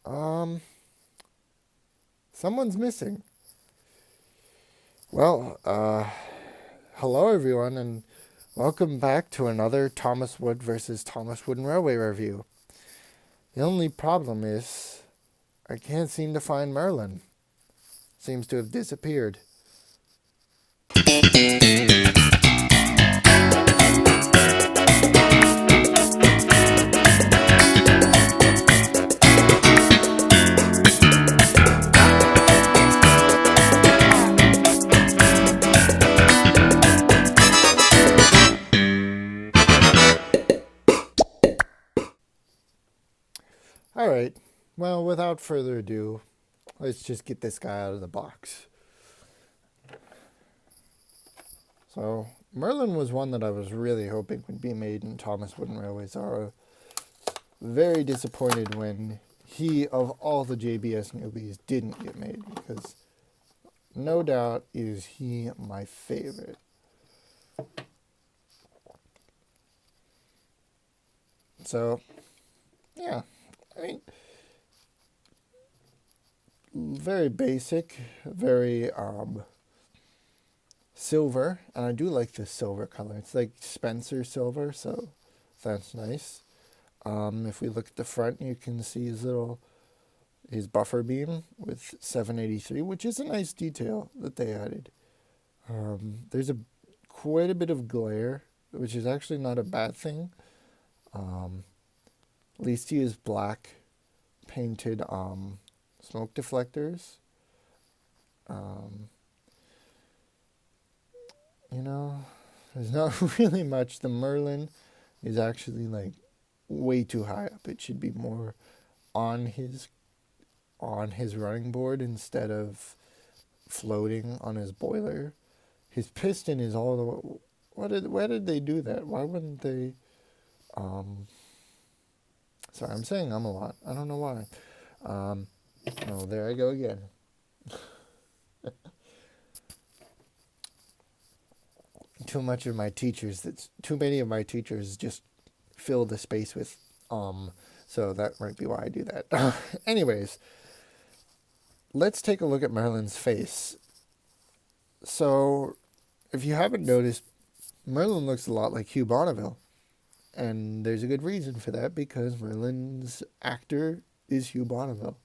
Um, Someone's missing. Well, hello everyone, and welcome back to another Thomas Wood versus Thomas Wooden Railway review. The only problem is I can't seem to find Merlin. Seems to have disappeared. All right. Well, without further ado, let's just get this guy out of the box. So, Merlin was one that I was really hoping would be made in Thomas Wooden Railways. I was very disappointed when he, of all the JBS newbies, didn't get made because no doubt is he my favorite. So, yeah, I mean, very basic, very silver, and I do like this silver color. It's like Spencer silver, so that's nice. If we look at the front, you can see his buffer beam with 783, which is a nice detail that they added. There's quite a bit of glare, which is actually not a bad thing. At least he is black painted smoke deflectors. Um, you know, there's not really much. The Merlin is actually like way too high up. It should be more on his running board instead of floating on his boiler. His piston is all the way. Why did they do that? Why wouldn't they? Um, Sorry, I'm saying I'm a lot. I don't know why. Um, oh, there I go again. Too many of my teachers just fill the space with so that might be why I do that. Anyways, let's take a look at Merlin's face. So, if you haven't noticed, Merlin looks a lot like Hugh Bonneville. And there's a good reason for that because Merlin's actor is Hugh Bonneville.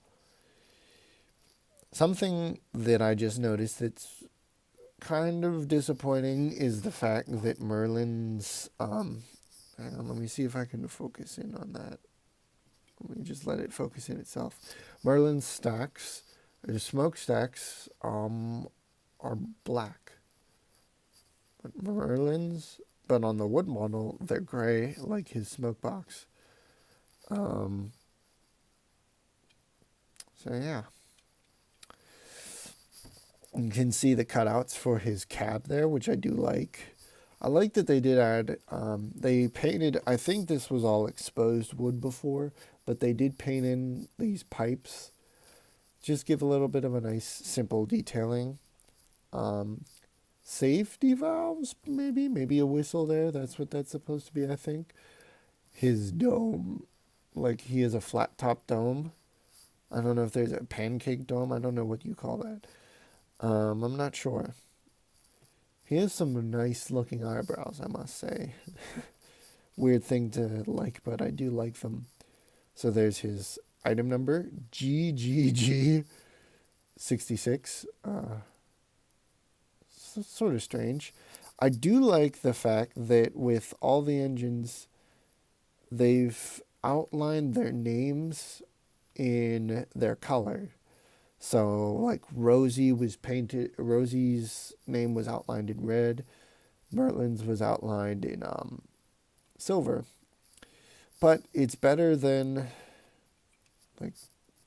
Something that I just noticed that's kind of disappointing is the fact that Merlin's hang on, let me see if I can focus in on that. Let me just let it focus in itself. Merlin's stacks, or smokestacks, are black. But on the wood model, they're gray, like his smoke box. Um, so yeah, you can see the cutouts for his cab there, which I do like. I like that they did add. They painted. I think this was all exposed wood before, but they did paint in these pipes. Just give a little bit of a nice, simple detailing. Um, Safety valves, maybe a whistle there. That's what that's supposed to be, I think. His dome, like he has a flat top dome. I don't know if there's a pancake dome. I don't know what you call that. I'm not sure. He has some nice looking eyebrows, I must say. Weird thing to like, but I do like them. So there's his item number, GGG66. Sort of strange. I do like the fact that with all the engines, they've outlined their names in their color. So like Rosie's name was outlined in red, Merlin's was outlined in silver. But it's better than like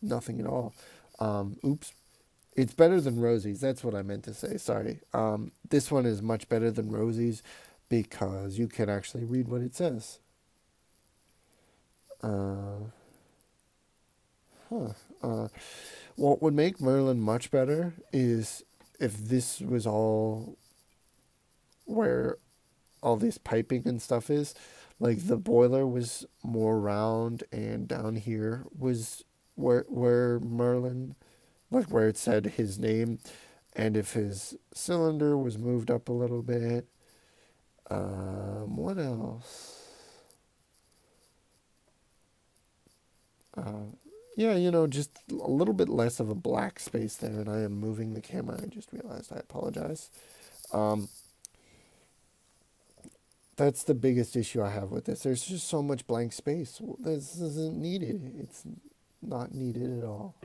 nothing at all. Oops. It's better than Rosie's. That's what I meant to say. Sorry. This one is much better than Rosie's because you can actually read what it says. Uh, huh. What would make Merlin much better is if this was all where all this piping and stuff is. Like the boiler was more round and down here was where Merlin, like where it said his name, and if his cylinder was moved up a little bit. What else? Yeah, just a little bit less of a black space there, and I am moving the camera. I just realized. I apologize. Um, that's the biggest issue I have with this. There's just so much blank space. This isn't needed. It's not needed at all.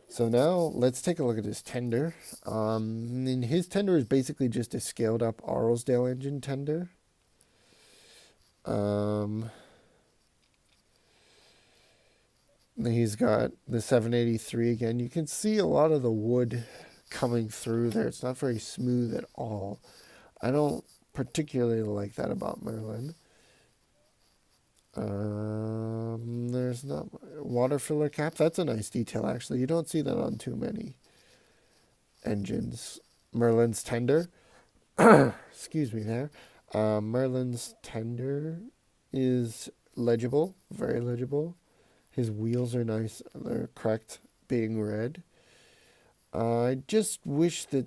So now let's take a look at his tender. And his tender is basically just a scaled up Arlesdale engine tender. He's got the 783 again. You can see a lot of the wood coming through there. It's not very smooth at all. I don't particularly like that about Merlin. There's not water filler cap. That's a nice detail, actually. You don't see that on too many engines. Merlin's tender. Excuse me there. Merlin's tender is legible, very legible. His wheels are nice. They're correct being red. I just wish that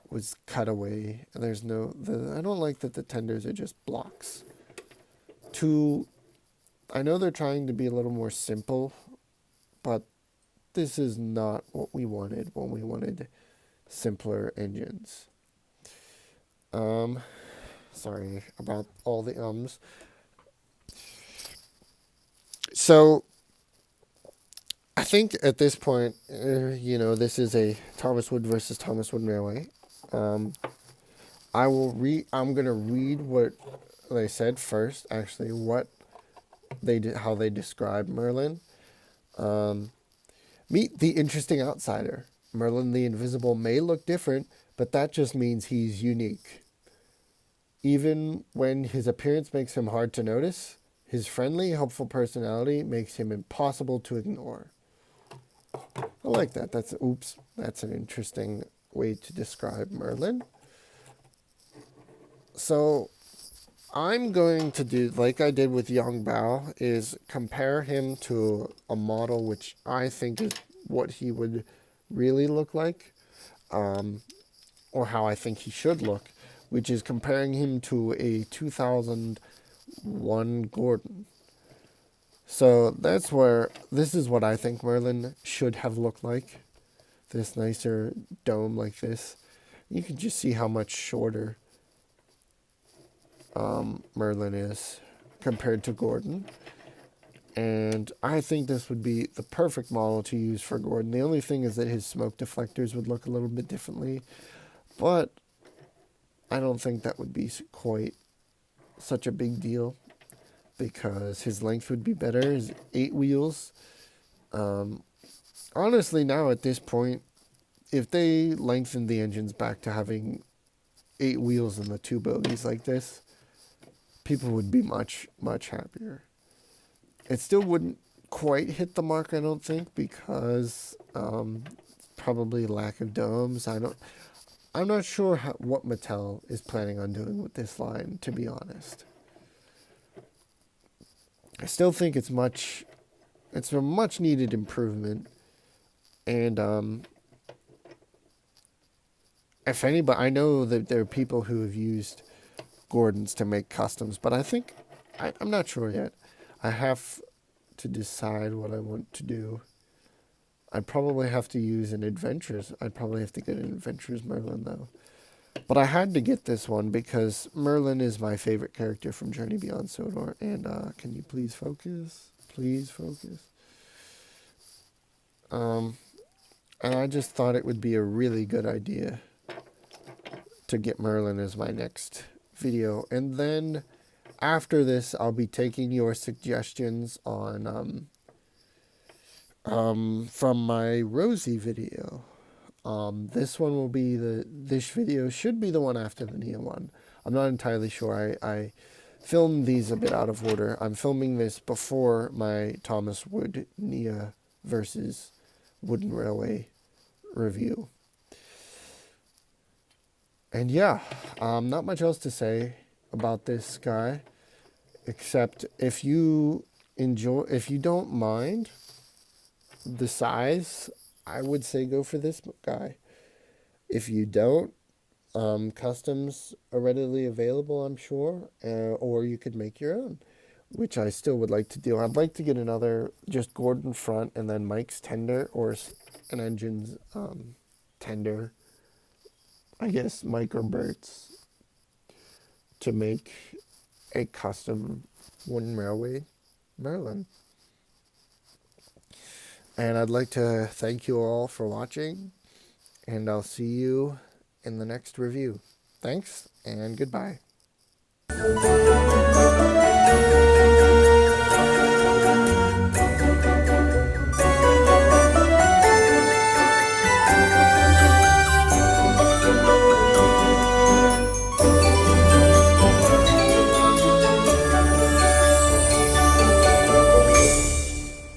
was cut away. There's I don't like that the tenders are just blocks. I know they're trying to be a little more simple, but this is not what we wanted when we wanted simpler engines. Sorry about all the ums. So, I think at this point, this is a Thomas Wood versus Thomas Wood Railway. I'm gonna read what they said first. Actually, how they describe Merlin. Meet the interesting outsider. Merlin the Invisible may look different, but that just means he's unique. Even when his appearance makes him hard to notice, his friendly, helpful personality makes him impossible to ignore. I like that. That's an interesting way to describe Merlin. So I'm going to do, like I did with Young Bao, is compare him to a model which I think is what he would really look like, or how I think he should look, which is comparing him to a 2001 Gordon. So this is what I think Merlin should have looked like. This nicer dome like this. You can just see how much shorter Merlin is compared to Gordon. And I think this would be the perfect model to use for Gordon. The only thing is that his smoke deflectors would look a little bit differently. But I don't think that would be quite such a big deal, because his length would be better. His 8 wheels. Honestly, now at this point, if they lengthened the engines back to having 8 wheels and the 2 bogies like this, people would be much, much happier. It still wouldn't quite hit the mark, I don't think, because probably lack of domes. I'm not sure what Mattel is planning on doing with this line, to be honest. I still think it's a much needed improvement. And if anybody, I know that there are people who have used Gordons to make customs, but I think, I'm not sure yet. I have to decide what I want to do. I'd probably have to use an Adventures. I'd probably have to get an Adventures Merlin, though. But I had to get this one because Merlin is my favorite character from Journey Beyond Sodor. And can you please focus? Please focus. And I just thought it would be a really good idea to get Merlin as my next video. And then after this, I'll be taking your suggestions on from my Rosie video. This one will be this video should be the one after the Nia one. I'm not entirely sure. I filmed these a bit out of order. I'm filming this before my Thomas Wood Nia versus Wooden Railway review. And yeah, not much else to say about this guy, except if you enjoy, if you don't mind the size, I would say go for this guy. If you don't, customs are readily available, I'm sure, or you could make your own, which I still would like to do. I'd like to get another just Gordon front and then Mike's tender or an engine's tender, I guess Mike or Bert's, to make a custom wooden railway Merlin. And I'd like to thank you all for watching, and I'll see you in the next review. Thanks, and goodbye.